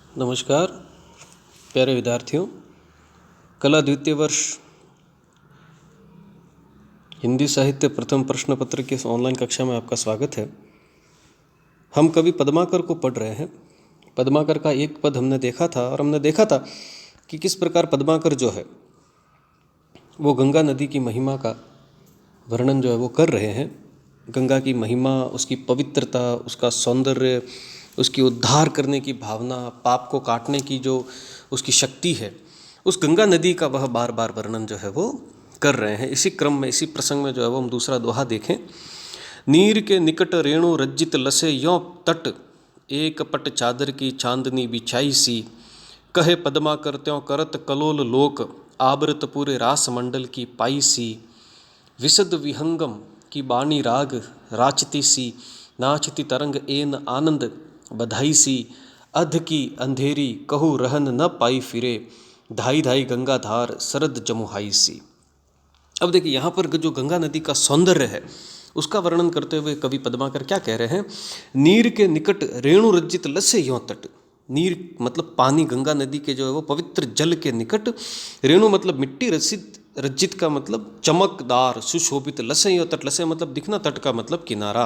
नमस्कार प्यारे विद्यार्थियों, कला द्वितीय वर्ष हिंदी साहित्य प्रथम प्रश्न पत्र की इस ऑनलाइन कक्षा में आपका स्वागत है। हम कवि पद्माकर को पढ़ रहे हैं। पद्माकर का एक पद हमने देखा था और हमने देखा था कि किस प्रकार पद्माकर जो है वो गंगा नदी की महिमा का वर्णन जो है वो कर रहे हैं। गंगा की महिमा, उसकी पवित्रता, उसका सौंदर्य, उसकी उद्धार करने की भावना, पाप को काटने की जो उसकी शक्ति है, उस गंगा नदी का वह बार बार वर्णन जो है वो कर रहे हैं। इसी क्रम में, इसी प्रसंग में जो है वो हम दूसरा दोहा देखें। नीर के निकट रेणु रज्जित लसे यों तट, एक पट चादर की चांदनी बिछाई सी, कहे पद्माकर त्यों करत कलोल लोक, आवृत पूरे रास मंडल की पाई सी, विशद विहंगम की बाणी राग राचती सी, नाचती तरंग एन आनंद बधाई सी, अध की अंधेरी कहू रहन न पाई फिरे, धाई धाई गंगाधार शरद जमुहाई सी। अब देखिए यहाँ पर जो गंगा नदी का सौंदर्य है उसका वर्णन करते हुए कवि पद्माकर क्या कह रहे हैं। नीर के निकट रेणु रज्जित लसे यों तट। नीर मतलब पानी, गंगा नदी के जो है वो पवित्र जल के निकट, रेणु मतलब मिट्टी, रज्जित का मतलब चमकदार सुशोभित, लसे यों तट, लसे मतलब दिखना, तट का मतलब किनारा,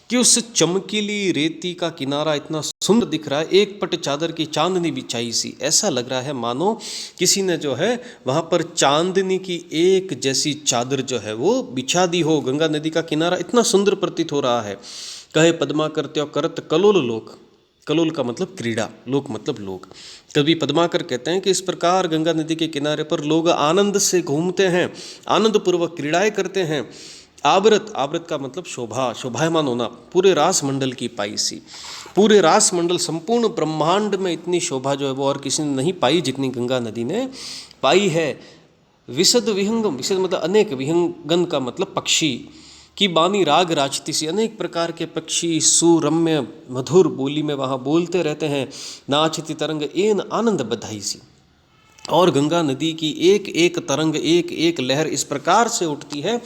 कि उस चमकीली रेती का किनारा इतना सुंदर दिख रहा है। एक पट चादर की चांदनी बिछाई सी, ऐसा लग रहा है मानो किसी ने जो है वहाँ पर चांदनी की एक जैसी चादर जो है वो बिछा दी हो। गंगा नदी का किनारा इतना सुंदर प्रतीत हो रहा है। कहे पद्माकर त्यों करत कलोल लोक, कलोल का मतलब क्रीड़ा, लोक मतलब लोग। कवि पद्माकर कहते हैं कि इस प्रकार गंगा नदी के किनारे पर लोग आनंद से घूमते हैं, आनंद पूर्वक क्रीड़ाएं करते हैं। आवृत, आवृत का मतलब शोभा, शोभायमान होना, पूरे रास मंडल की पाई सी। पूरे रास मंडल, संपूर्ण ब्रह्मांड में इतनी शोभा जो है वो और किसी ने नहीं पाई जितनी गंगा नदी ने पाई है। विशद विहंगम, विशद मतलब अनेक, विहंगन का मतलब पक्षी, की बानी राग राचती सी, अनेक प्रकार के पक्षी सुरम्य मधुर बोली में वहाँ बोलते रहते हैं। नाचती तरंग एन आनंद बधाई सी, और गंगा नदी की एक एक तरंग, एक एक लहर इस प्रकार से उठती है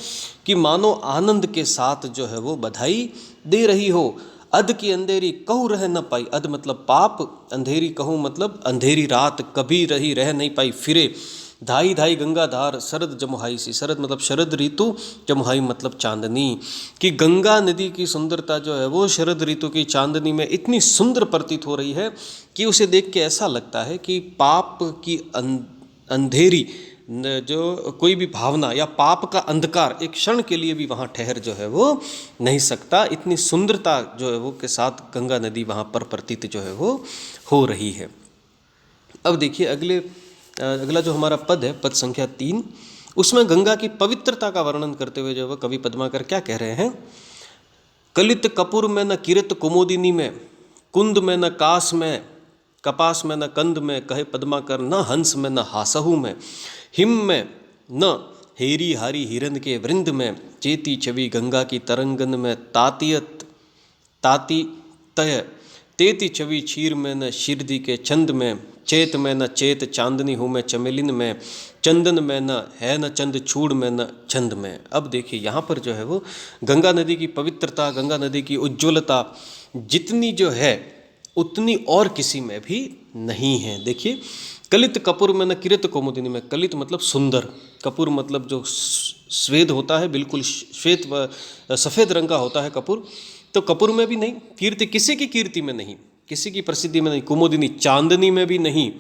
कि मानो आनंद के साथ जो है वो बधाई दे रही हो। अध की अंधेरी कहू रह न पाई, अध मतलब पाप, अंधेरी कहू मतलब अंधेरी रात कभी रही रह नहीं पाई फिरे। धाई धाई गंगाधार शरद जमुहाई सी, शरद मतलब शरद ऋतु, जमुहाई मतलब चांदनी, कि गंगा नदी की सुंदरता जो है वो शरद ऋतु की चांदनी में इतनी सुंदर प्रतीत हो रही है कि उसे देख के ऐसा लगता है कि पाप की अंधेरी, जो कोई भी भावना या पाप का अंधकार एक क्षण के लिए भी वहाँ ठहर जो है वो नहीं सकता। इतनी सुंदरता जो है वो के साथ गंगा नदी वहाँ पर प्रतीत जो है वो हो रही है। अब देखिए अगला जो हमारा पद है, पद संख्या 3, उसमें गंगा की पवित्रता का वर्णन करते हुए जो वह कवि पद्माकर क्या कह रहे हैं। कलित कपूर में न किरत कुमोदिनी में, कुंद में न कास में, कपास में न कंद में, कहे पद्माकर न हंस में न हासहू में, हिम में न हेरी हारी हिरन के वृंद में, चेती छवि गंगा की तरंगन में, ताती तय तेती छवि क्षीर में न शिरदी के चंद में, चेत में न चेत चांदनी हूँ मैं चमेलिन में, चंदन में न है न चंद छूड़ में न छंद में। अब देखिए यहाँ पर जो है वो गंगा नदी की पवित्रता, गंगा नदी की उज्ज्वलता जितनी जो है उतनी और किसी में भी नहीं है। देखिए, कलित कपूर में न किरत कौमुदिनी में, कलित मतलब सुंदर, कपूर मतलब जो श्वेत होता है, बिल्कुल श्वेत सफ़ेद रंग का होता है कपूर, तो कपूर में भी नहीं, कीर्ति किसी की कीर्ति में नहीं, किसी की प्रसिद्धि में नहीं, कुमोदिनी चांदनी में भी नहीं,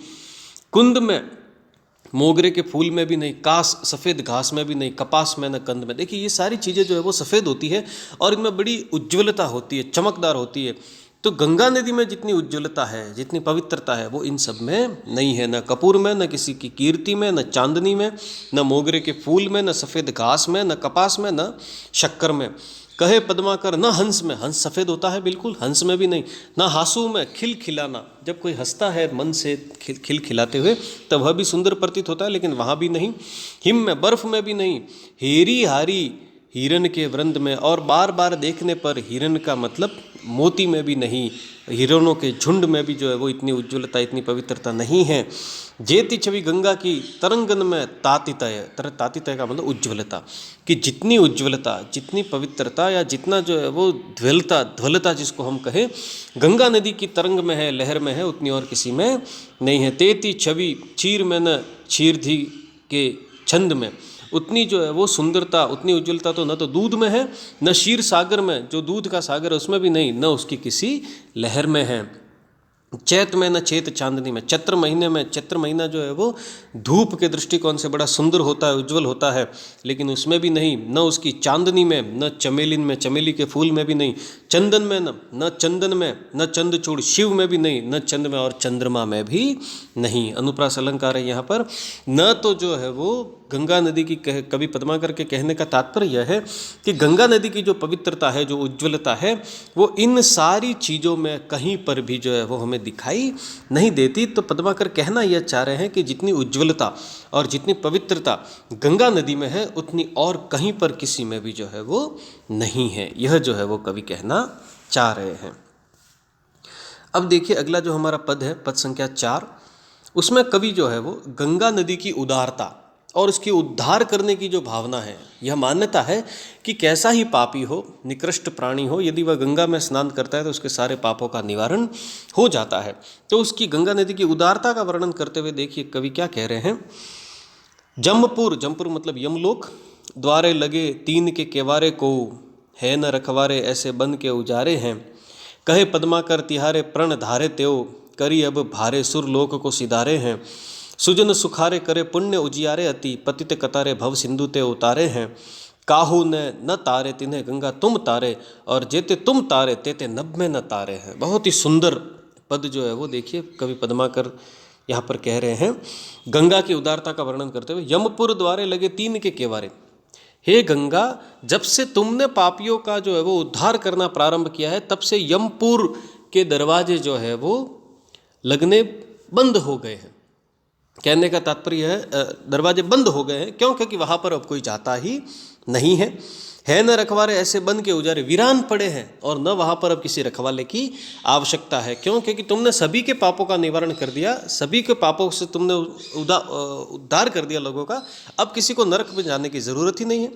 कुंद में मोगरे के फूल में भी नहीं, कास सफ़ेद घास में भी नहीं, कपास में न कंद में। देखिए ये सारी चीज़ें जो है वो सफ़ेद होती है और इनमें बड़ी उज्ज्वलता होती है, चमकदार होती है। तो गंगा नदी में जितनी उज्ज्वलता है, जितनी पवित्रता है, वो इन सब में नहीं है। न कपूर में, न किसी की कीर्ति में, न चांदनी में, न मोगरे के फूल में, न सफ़ेद घास में, न कपास में, न शक्कर में। कहे पद्माकर न हंस में, हंस सफ़ेद होता है बिल्कुल, हंस में भी नहीं, न हासू में, खिलखिलाना, जब कोई हंसता है मन से खिलखिलाते हुए तब वह भी सुंदर प्रतीत होता है, लेकिन वहाँ भी नहीं। हिम में, बर्फ़ में भी नहीं, हेरी हारी हिरन के वृंद में, और बार बार देखने पर हिरन का मतलब मोती में भी नहीं, हिरणों के झुंड में भी जो है वो इतनी उज्ज्वलता, इतनी पवित्रता नहीं है। जेति छवि गंगा की तरंगन में तातितय, तातितय का मतलब उज्ज्वलता, कि जितनी उज्ज्वलता, जितनी पवित्रता, या जितना जो है वो ध्वलता जिसको हम कहें, गंगा नदी की तरंग में है, लहर में है, उतनी और किसी में नहीं है। तेति छवि क्षीर में न क्षीरधि के छंद में, उतनी जो है वो सुंदरता, उतनी उज्ज्वलता तो न तो दूध में है, न क्षीर सागर में, जो दूध का सागर है उसमें भी नहीं, न उसकी किसी लहर में है। चैत में न चैत चांदनी में, चैत्र महीने में, चैत्र महीना जो है वो धूप के दृष्टिकोण से बड़ा सुंदर होता है, उज्ज्वल होता है, लेकिन उसमें भी नहीं, न उसकी चांदनी में, न चमेलिन में, चमेली के फूल में भी नहीं, चंदन में न चंदन में, न चंद्रचूड़, शिव में भी नहीं, न चंद में और चंद्रमा में भी नहीं। अनुप्रास अलंकार है यहाँ पर। न तो जो है वो गंगा नदी की कवि पद्माकर के कहने का तात्पर्य यह है कि गंगा नदी की जो पवित्रता है, जो उज्ज्वलता है, वो इन सारी चीज़ों में कहीं पर भी जो है वो हमें दिखाई नहीं देती। तो पद्माकर कहना यह चाह रहे हैं कि जितनी उज्ज्वलता और जितनी पवित्रता गंगा नदी में है, उतनी और कहीं पर किसी में भी जो है वो नहीं है। यह जो है वो कवि कहना चाह रहे हैं। अब देखिए अगला जो हमारा पद है, पद संख्या 4, उसमें कवि जो है वो गंगा नदी की उदारता और उसकी उद्धार करने की जो भावना है, यह मान्यता है कि कैसा ही पापी हो, निकृष्ट प्राणी हो, यदि वह गंगा में स्नान करता है तो उसके सारे पापों का निवारण हो जाता है। तो उसकी गंगा नदी की उदारता का वर्णन करते हुए देखिए कवि क्या कह रहे हैं। जमपुर, जमपुर मतलब यमलोक, द्वारे लगे तीन के केवारे को, है न रखवारे ऐसे बन के उजारे हैं, कहे पद्माकर तिहारे प्रण धारे त्यो, करी अब भारे सुरलोक को सिधारे हैं, सुजन सुखारे करे पुण्य उजियारे अति, पतित कतारे भव सिंधु ते उतारे हैं, काहू ने न तारे तिन्हें गंगा तुम तारे, और जेते तुम तारे तेते नभ में न तारे हैं। बहुत ही सुंदर पद जो है वो देखिए कवि पद्माकर यहाँ पर कह रहे हैं, गंगा की उदारता का वर्णन करते हुए। यमपुर द्वारे लगे तीन के केवारे, हे गंगा, जब से तुमने पापियों का जो है वो उद्धार करना प्रारंभ किया है, तब से यमपुर के दरवाजे जो है वो लगने बंद हो गए हैं। कहने का तात्पर्य है दरवाजे बंद हो गए हैं। क्यों? क्योंकि वहाँ पर अब कोई जाता ही नहीं है। है न रखवारे ऐसे बन के उजारे, वीरान पड़े हैं, और न वहाँ पर अब किसी रखवाले की आवश्यकता है। क्यों? क्योंकि तुमने सभी के पापों का निवारण कर दिया, सभी के पापों से तुमने उद्धार कर दिया लोगों का, अब किसी को नरक में जाने की ज़रूरत ही नहीं है।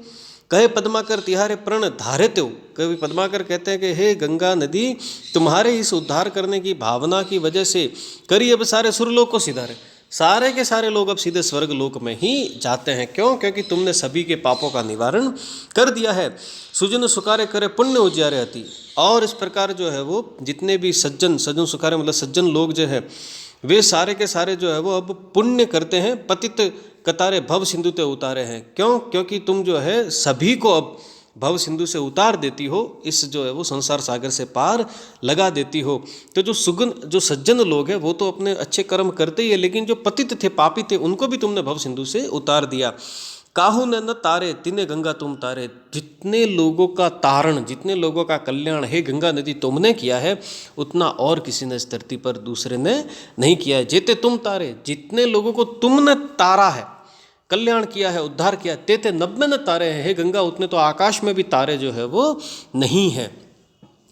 कहे पद्माकर तिहारे प्रण धारे त्यो, कवि पद्माकर कहते हैं कि हे गंगा नदी, तुम्हारे इस उद्धार करने की भावना की वजह से करी अब सारे सुरलोक को सिधारे, सारे के सारे लोग अब सीधे स्वर्ग लोक में ही जाते हैं। क्यों? क्योंकि तुमने सभी के पापों का निवारण कर दिया है। सुजन सुकारे करे पुण्य उजियारे अति, और इस प्रकार जो है वो जितने भी सज्जन सुकारे मतलब सज्जन लोग जो है, वे सारे के सारे जो है वो अब पुण्य करते हैं। पतित कतारे भव सिंधु ते उतारे हैं। क्यों? क्योंकि तुम जो है सभी को अब भव सिंधु से उतार देती हो, इस जो है वो संसार सागर से पार लगा देती हो। तो जो सज्जन लोग हैं वो तो अपने अच्छे कर्म करते ही है, लेकिन जो पतित थे, पापी थे, उनको भी तुमने भव सिंधु से उतार दिया। काहू न तारे तिन्हें गंगा तुम तारे, जितने लोगों का तारण, जितने लोगों का कल्याण हे गंगा नदी तुमने किया है, उतना और किसी ने इस धरती पर दूसरे ने नहीं किया है। जेते तुम तारे, जितने लोगों को तुमने तारा है, कल्याण किया है, उद्धार किया, तेते नभ में न तारे हैं, हे गंगा, उतने तो आकाश में भी तारे जो है वो नहीं है।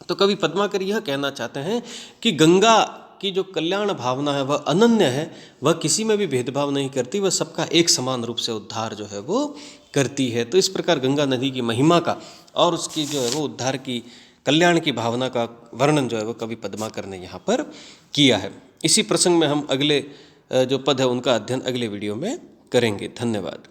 तो कवि पद्माकर यह कहना चाहते हैं कि गंगा की जो कल्याण भावना है वह अनन्य है, वह किसी में भी भेदभाव नहीं करती, वह सबका एक समान रूप से उद्धार जो है वो करती है। तो इस प्रकार गंगा नदी की महिमा का और उसकी जो है वो उद्धार की, कल्याण की भावना का वर्णन जो है वो कवि पद्माकर ने यहाँ पर किया है। इसी प्रसंग में हम अगले जो पद है उनका अध्ययन अगले वीडियो में करेंगे। धन्यवाद।